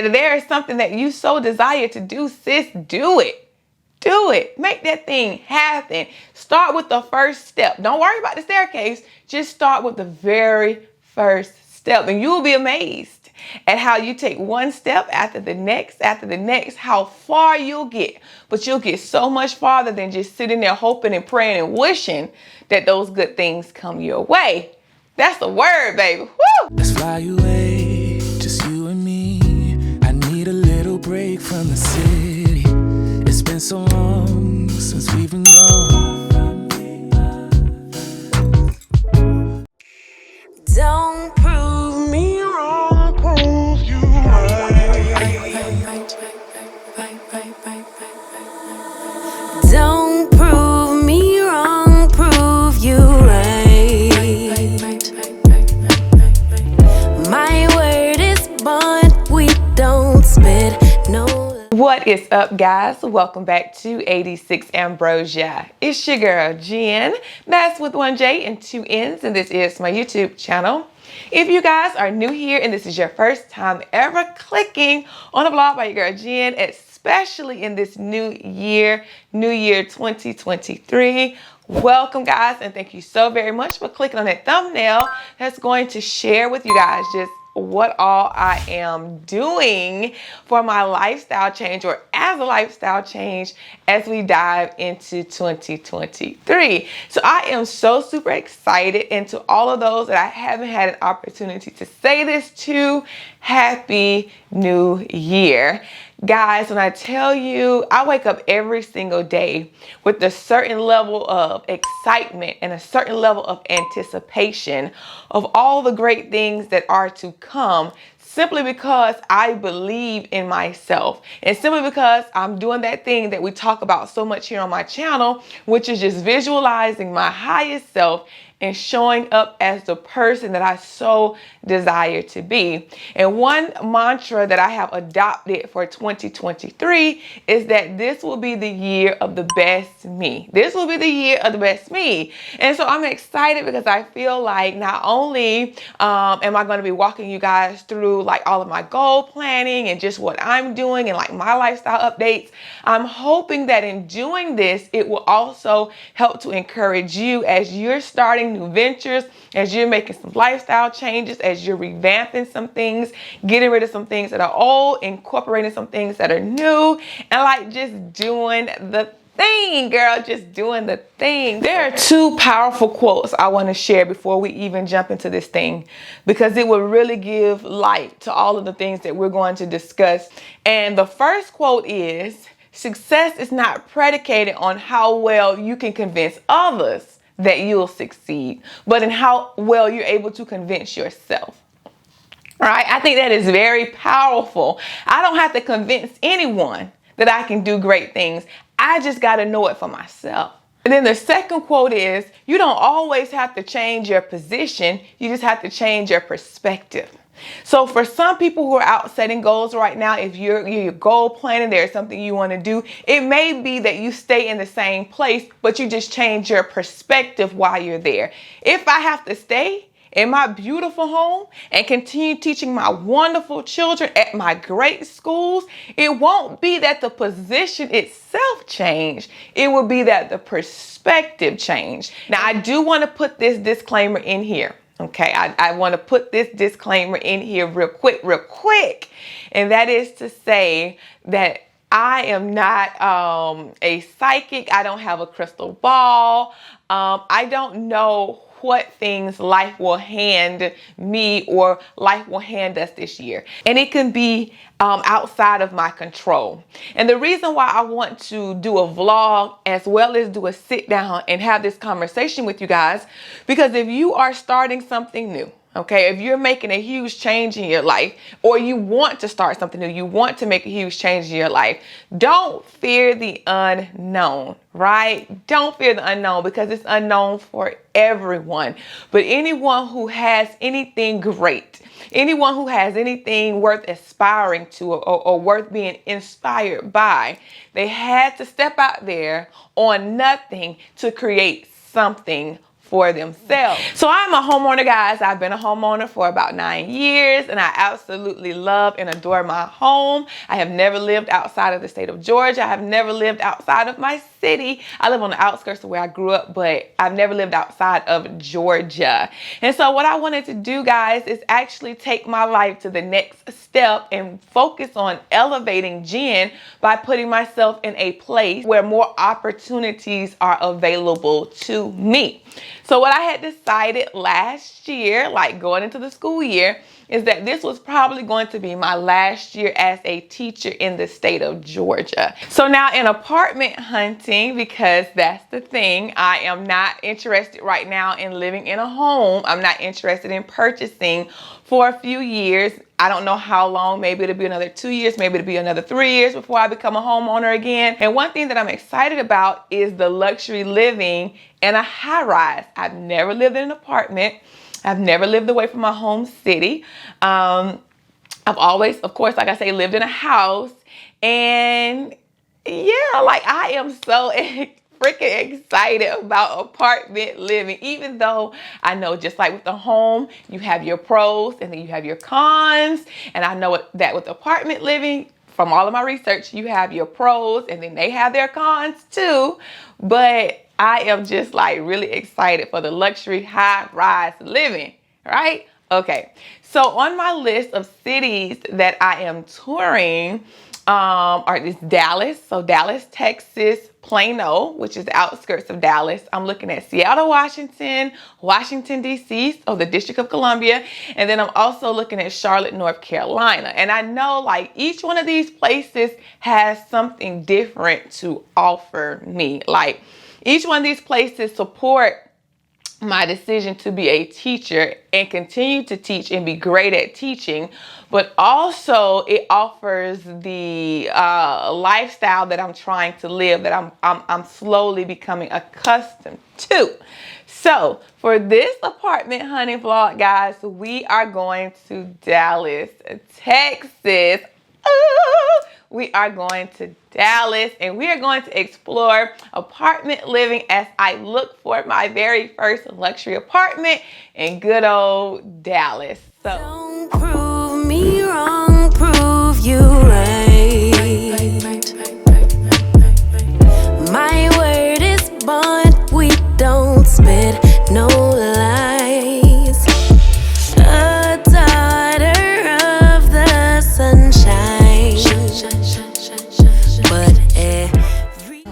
If there is something that you so desire to do, sis, do it. Do it. Make that thing happen. Start with the first step. Don't worry about the staircase. Just start with the very first step, and you'll be amazed at how you take one step after the next, how far you'll get. But you'll get so much farther than just sitting there hoping and praying and wishing that those good things come your way. That's the word, baby. Woo! Let's fly away, just you and me. I need a little break from the city. It's been so long since we've been gone. Don't prove me wrong, prove you right. Don't prove me wrong, prove you right. My word is bond, we don't spit no. What is up, guys? Welcome back to 86 Ambrosia. It's your girl, Jenn. That's with one J and two N's, and this is my YouTube channel. If you guys are new here and this is your first time ever clicking on a vlog by your girl, Jenn, especially in this new year 2023, welcome, guys, and thank you so very much for clicking on that thumbnail that's going to share with you guys just what all I am doing for my lifestyle change, or as a lifestyle change, as we dive into 2023. So I am so super excited, and to all of those that I haven't had an opportunity to say this to, Happy New Year. Guys, when I tell you, I wake up every single day with a certain level of excitement and a certain level of anticipation of all the great things that are to come, simply because I believe in myself, and simply because I'm doing that thing that we talk about so much here on my channel, which is just visualizing my highest self and showing up as the person that I so desire to be. And one mantra that I have adopted for 2023 is that this will be the year of the best me. This will be the year of the best me. And so I'm excited because I feel like not only am I going to be walking you guys through like all of my goal planning and just what I'm doing and like my lifestyle updates, I'm hoping that in doing this, it will also help to encourage you as you're starting new ventures, as you're making some lifestyle changes, as you're revamping some things, getting rid of some things that are old, incorporating some things that are new, and like just doing the thing, girl, just doing the thing. There are two powerful quotes I want to share before we even jump into this thing, because it will really give light to all of the things that we're going to discuss. And the first quote is, success is not predicated on how well you can convince others that you'll succeed, but in how well you're able to convince yourself. All right, I think that is very powerful. I don't have to convince anyone that I can do great things. I just got to know it for myself. And then the second quote is, you don't always have to change your position. You just have to change your perspective. So for some people who are out setting goals right now, if you're goal planning, there's something you want to do, it may be that you stay in the same place, but you just change your perspective while you're there. If I have to stay in my beautiful home and continue teaching my wonderful children at my great schools, it won't be that the position itself changed. It will be that the perspective changed. Now, I do want to put this disclaimer in here. Okay, I want to put this disclaimer in here real quick. And that is to say that I am not a psychic. I don't have a crystal ball. I don't know what things life will hand me or life will hand us this year. And it can be outside of my control. And the reason why I want to do a vlog as well as do a sit down and have this conversation with you guys, because if you are starting something new, okay, if you're making a huge change in your life, or you want to start something new, you want to make a huge change in your life, don't fear the unknown, right? Don't fear the unknown, because it's unknown for everyone. But anyone who has anything great, anyone who has anything worth aspiring to or worth being inspired by, they had to step out there on nothing to create something for themselves. So I'm a homeowner, guys. I've been a homeowner for about 9 years, and I absolutely love and adore my home. I have never lived outside of the state of Georgia. I have never lived outside of my city. I live on the outskirts of where I grew up, but I've never lived outside of Georgia. And so what I wanted to do, guys, is actually take my life to the next step and focus on elevating Jenn by putting myself in a place where more opportunities are available to me. So what I had decided last year, like going into the school year, is that this was probably going to be my last year as a teacher in the state of Georgia. So now in apartment hunting, because that's the thing, I am not interested right now in living in a home. I'm not interested in purchasing for a few years. I don't know how long. Maybe it'll be another 2 years, maybe it'll be another 3 years before I become a homeowner again. And one thing that I'm excited about is the luxury living in a high rise. I've never lived in an apartment. I've never lived away from my home city. I've always, of course, like I say, lived in a house. And yeah, like I am so freaking excited about apartment living, even though I know just like with the home, you have your pros and then you have your cons. And I know that with apartment living, from all of my research, you have your pros and then they have their cons too. But I am just like really excited for the luxury high rise living, right? Okay, so on my list of cities that I am touring is Dallas. So Dallas, Texas, Plano, which is the outskirts of Dallas. I'm looking at Seattle, Washington, Washington, D.C., so the District of Columbia. And then I'm also looking at Charlotte, North Carolina. And I know like each one of these places has something different to offer me. Like each one of these places support my decision to be a teacher and continue to teach and be great at teaching, but also it offers the lifestyle that I'm trying to live, that I'm slowly becoming accustomed to. So for this apartment hunting vlog, guys, we are going to Dallas, Texas. We are going to Dallas and we are going to explore apartment living as I look for my very first luxury apartment in good old Dallas. So don't prove me wrong, prove you right. My word is bond, we don't spit no lies. A daughter of the sunshine. But every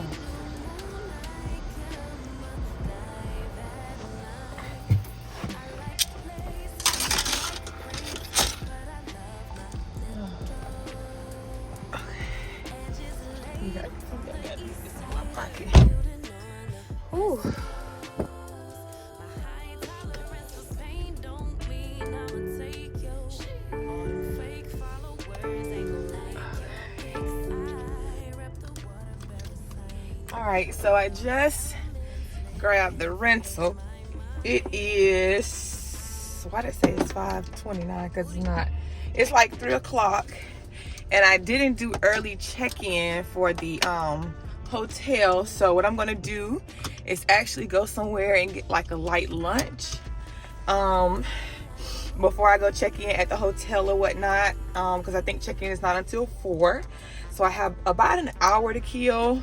ooh. All right, so I just grabbed the rental. It is, why did it say it's 5:29? Because it's not. It's like 3 o'clock, and I didn't do early check-in for the hotel. So what I'm gonna do is actually go somewhere and get like a light lunch before I go check in at the hotel or whatnot, because I think check-in is not until 4. So I have about an hour to kill.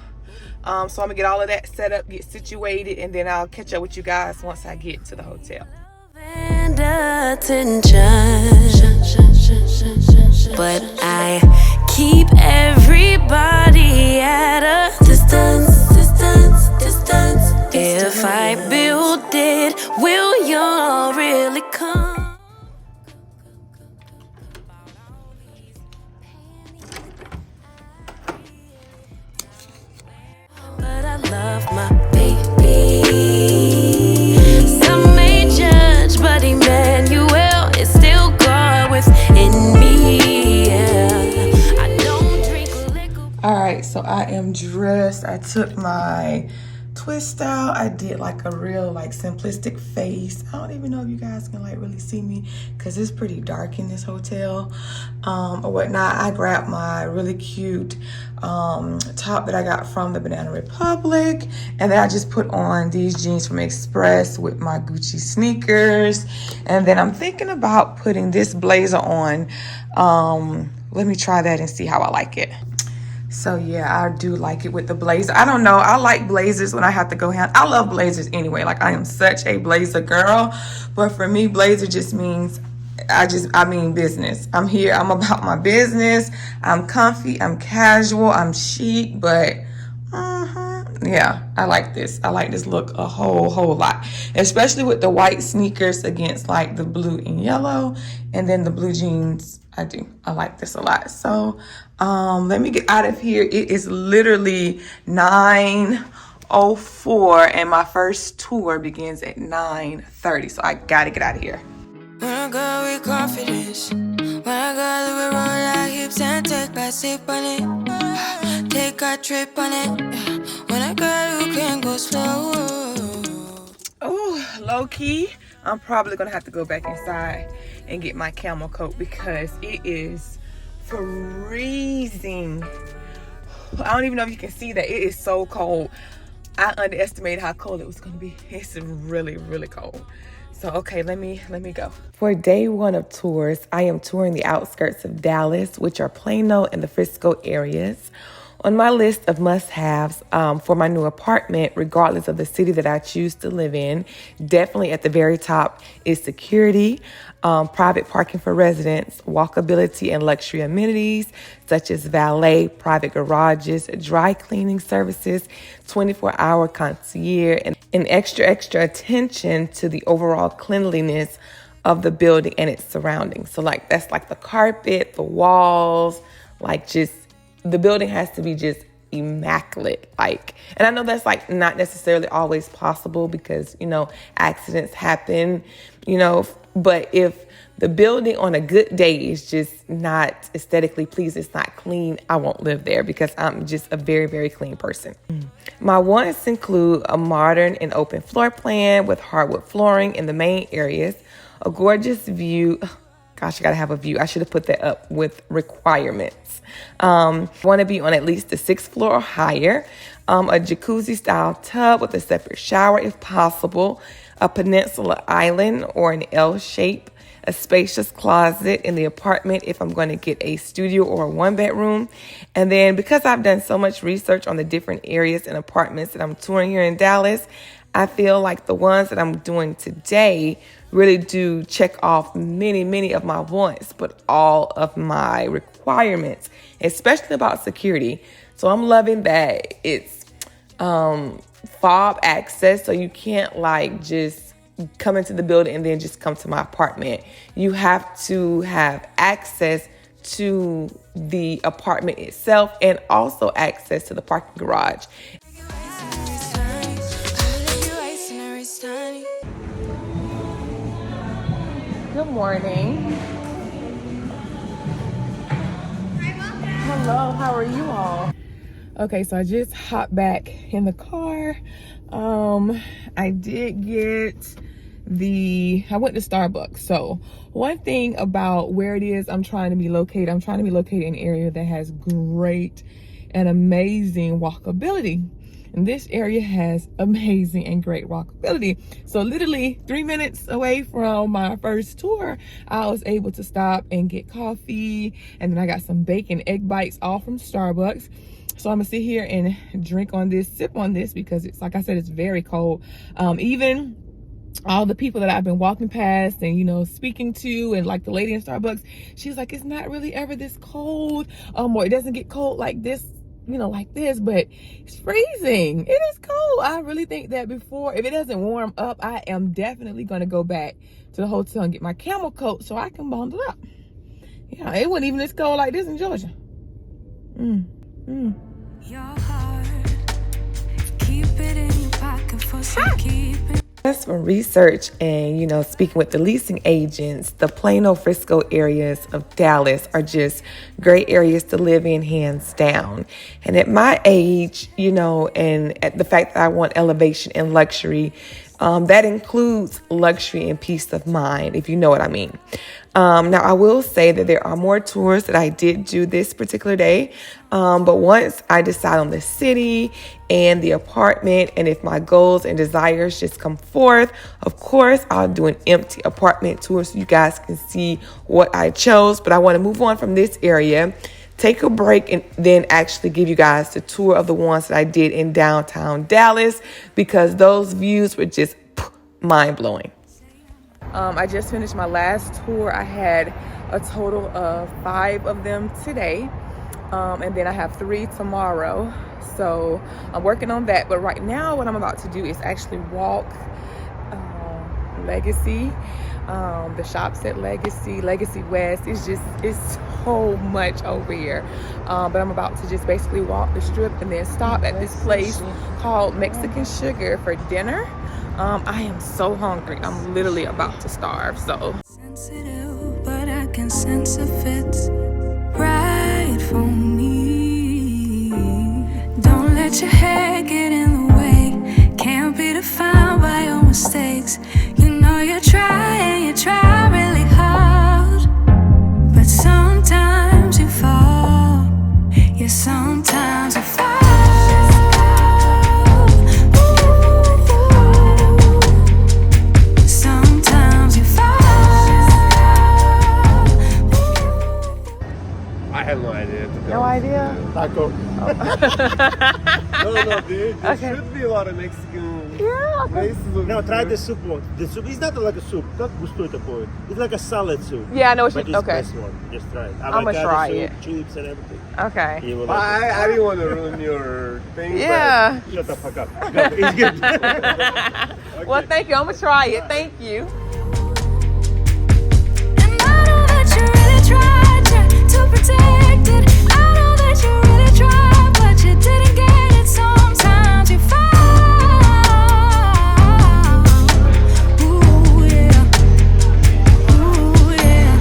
So I'm gonna get all of that set up, get situated, and then I'll catch up with you guys once I get to the hotel. and attention, but I keep everybody at a distance. If I build it, will y'all really come? But I love my baby. Some may judge, but Emmanuel is still God within me. Yeah. I don't drink liquor. All right, so I am dressed. I took my twist out. I did like a real like simplistic face. I don't even know if you guys can like really see me because it's pretty dark in this hotel or whatnot. I grabbed my really cute top that I got from the Banana Republic, and then I just put on these jeans from Express with my Gucci sneakers, and then I'm thinking about putting this blazer on. Let me try that and see how I like it. So yeah, I do like it with the blazer. I don't know, I like blazers when I have to go out. I love blazers anyway. Like, I am such a blazer girl, but for me, blazer just means I mean business. I'm here, I'm about my business. I'm comfy, I'm casual, I'm chic, but yeah, I like this. I like this look a whole lot, especially with the white sneakers against like the blue and yellow, and then the blue jeans. I like this a lot. So let me get out of here. It is literally 9:04 and my first tour begins at 9:30, so I gotta get out of here. When I go with confidence, when I go we roll our hips and take back sip on it, take a trip on it. When I go, you can go slow. Oh, low key, I'm probably gonna have to go back inside and get my camel coat because it is freezing. I don't even know if you can see that. It is so cold. I underestimated how cold it was gonna be. It's really cold. So okay, let me go. For day one of tours, I am touring the outskirts of Dallas, which are Plano and the Frisco areas. On my list of must-haves for my new apartment, regardless of the city that I choose to live in, definitely at the very top is security, private parking for residents, walkability and luxury amenities such as valet, private garages, dry cleaning services, 24-hour concierge, and extra attention to the overall cleanliness of the building and its surroundings. So like that's like the carpet, the walls, like just the building has to be just immaculate. Like, and I know that's like not necessarily always possible because, you know, accidents happen, you know, but if the building on a good day is just not aesthetically pleasing, it's not clean, I won't live there because I'm just a very clean person. My wants include a modern and open floor plan with hardwood flooring in the main areas, a gorgeous view. Gosh, I gotta have a view. I should have put that up with requirements. Want to be on at least the 6th floor or higher. A jacuzzi style tub with a separate shower if possible. A peninsula island or an L shape. A spacious closet in the apartment if I'm going to get a studio or a 1-bedroom. And then because I've done so much research on the different areas and apartments that I'm touring here in Dallas, I feel like the ones that I'm doing today really do check off many of my wants, but all of my requirements, especially about security. So I'm loving that it's fob access, so you can't like just come into the building and then just come to my apartment. You have to have access to the apartment itself and also access to the parking garage. Good morning. Hello, how are you all? Okay, so I just hopped back in the car. I did get I went to Starbucks. So one thing about where it is I'm trying to be located in an area that has great and amazing walkability. And this area has amazing and great walkability. So literally 3 minutes away from my first tour, I was able to stop and get coffee. And then I got some bacon egg bites all from Starbucks. So I'm gonna sit here and sip on this because it's, like I said, it's very cold. Even all the people that I've been walking past and, you know, speaking to, and like the lady in Starbucks, she's like, it's not really ever this cold, or it doesn't get cold like this, you know, like this, but it's freezing. It is cold. I really think that if it doesn't warm up, I am definitely gonna go back to the hotel and get my camel coat so I can bundle up. Yeah, it wasn't even this cold like this in Georgia. Your heart, keep it in your pocket for some keeping. Just from research and, speaking with the leasing agents, the Plano, Frisco areas of Dallas are just great areas to live in, hands down. And at my age, and at the fact that I want elevation and luxury, that includes luxury and peace of mind, if you know what I mean. Now, I will say that there are more tours that I did do this particular day. But once I decide on the city and the apartment, and if my goals and desires just come forth, of course, I'll do an empty apartment tour so you guys can see what I chose. But I want to move on from this area, take a break, and then actually give you guys the tour of the ones that I did in downtown Dallas, because those views were just mind-blowing. I just finished my last tour. I had a total of 5 of them today, and then I have 3 tomorrow. So I'm working on that. But right now, what I'm about to do is actually walk Legacy, the shops at Legacy West. It's so much over here. But I'm about to just basically walk the strip and then stop at this place called Mexican Sugar for dinner. I am so hungry. I'm literally about to starve. So Sensitive, but I can sense if it's right for me. Don't let your head get in the way. Can't be defined by your mistakes. You know you try really hard, but sometimes you fall. Yeah, sometimes you fall. I have no idea. no idea. Taco. No, dude. There Okay. should be a lot of Mexican Yeah. places. No, try the soup one. The soup is not like a soup. Как густой такой. It's like a salad soup. Yeah, I know what But you. it's Okay. best one. Just try it. I'ma Avocado try soup, it. chips and everything. Okay. You will But like it. I didn't want to ruin your thing. Yeah. Shut the fuck up. No, it's good. Well, thank you. I'm gonna try it. Thank you. And I know that you really tried to protect it. I know that you really tried, but you didn't get it. Sometimes you fall. Ooh yeah, ooh yeah.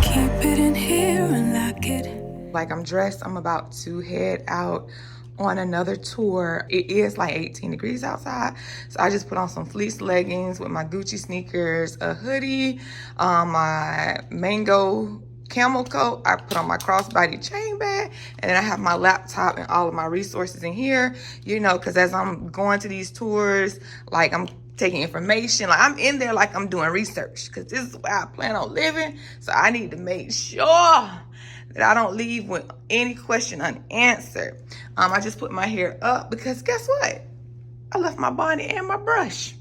Keep it in here and lock it. Like, I'm dressed. I'm about to head out on another tour. It is like 18 degrees outside, so I just put on some fleece leggings with my Gucci sneakers, a hoodie, my mango camel coat. I put on my crossbody chain bag, and then I have my laptop and all of my resources in here, because as I'm going to these tours, like, I'm taking information, like, I'm in there like I'm doing research, because this is where I plan on living. So I need to make sure that I don't leave with any question unanswered. I just put my hair up because guess what? I left my bonnet and my brush.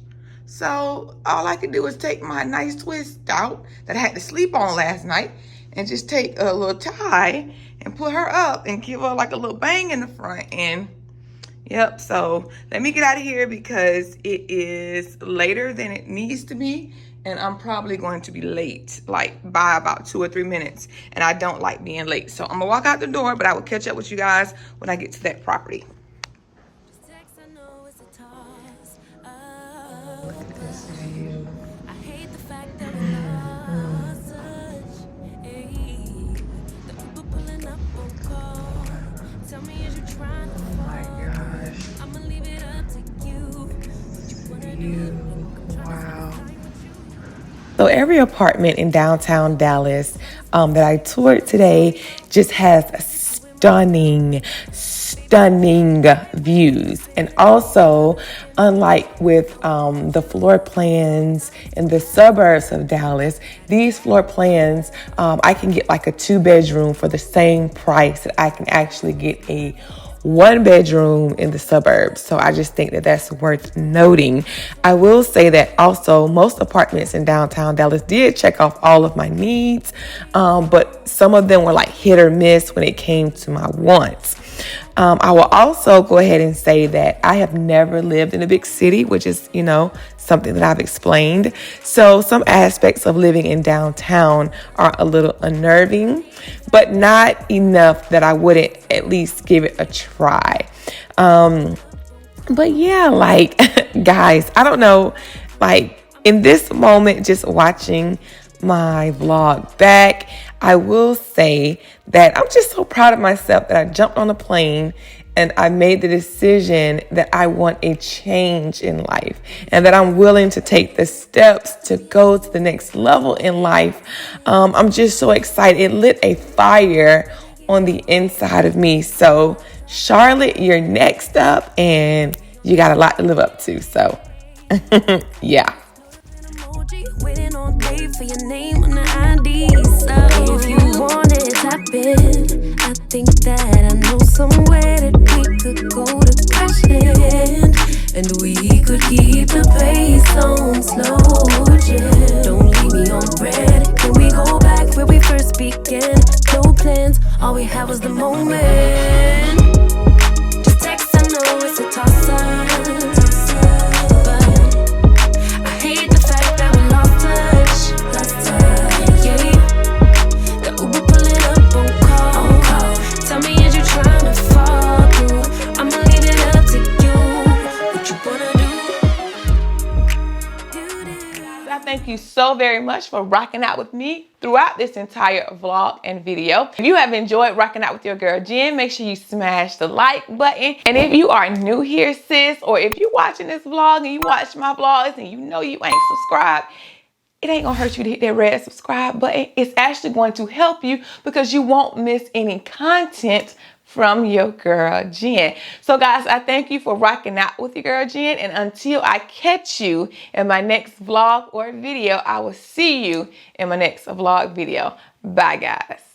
So all I could do is take my nice twist out that I had to sleep on last night and just take a little tie and put her up and give her like a little bang in the front. And yep, so let me get out of here because it is later than it needs to be. And I'm probably going to be late, like by about 2 or 3 minutes. And I don't like being late. So I'm gonna walk out the door, but I will catch up with you guys when I get to that property. Look at this view. I hate the fact that we lost touch. The people pulling up on call. Tell me, is you trying to Oh my gosh. I'ma leave it up to you. What you wanna do? Wow. So every apartment in downtown Dallas that I toured today just has stunning views. And also, unlike with the floor plans in the suburbs of Dallas, these floor plans, I can get like a 2-bedroom for the same price that I can actually get a 1-bedroom in the suburbs. So I just think that that's worth noting. I will say that also most apartments in downtown Dallas did check off all of my needs, but some of them were like hit or miss when it came to my wants. I will also go ahead and say that I have never lived in a big city, which is, something that I've explained. So some aspects of living in downtown are a little unnerving, but not enough that I wouldn't at least give it a try. But yeah, like, guys, I don't know. Like in this moment, just watching my vlog back, I will say that I'm just so proud of myself that I jumped on a plane and I made the decision that I want a change in life and that I'm willing to take the steps to go to the next level in life. I'm just so excited. It lit a fire on the inside of me. So Charlotte, you're next up and you got a lot to live up to. So yeah. Waiting all day for your name on the ID. So if you want it, tap in. I think that I know somewhere that we could go to crash land, and we could keep the pace on slow jam. Don't leave me on red. Can we go back where we first began? No plans, all we had was the moment. Just text, I know it's a toss-up. Thank you so very much for rocking out with me throughout this entire vlog and video. If you have enjoyed rocking out with your girl Jen, make sure you smash the like button. And if you are new here, sis, or if you're watching this vlog and you watch my vlogs and you know you ain't subscribed, it ain't gonna hurt you to hit that red subscribe button. It's actually going to help you because you won't miss any content from your girl Jen. So guys, I thank you for rocking out with your girl Jen, and until I catch you in my next vlog or video, I will see you in my next vlog video. Bye guys.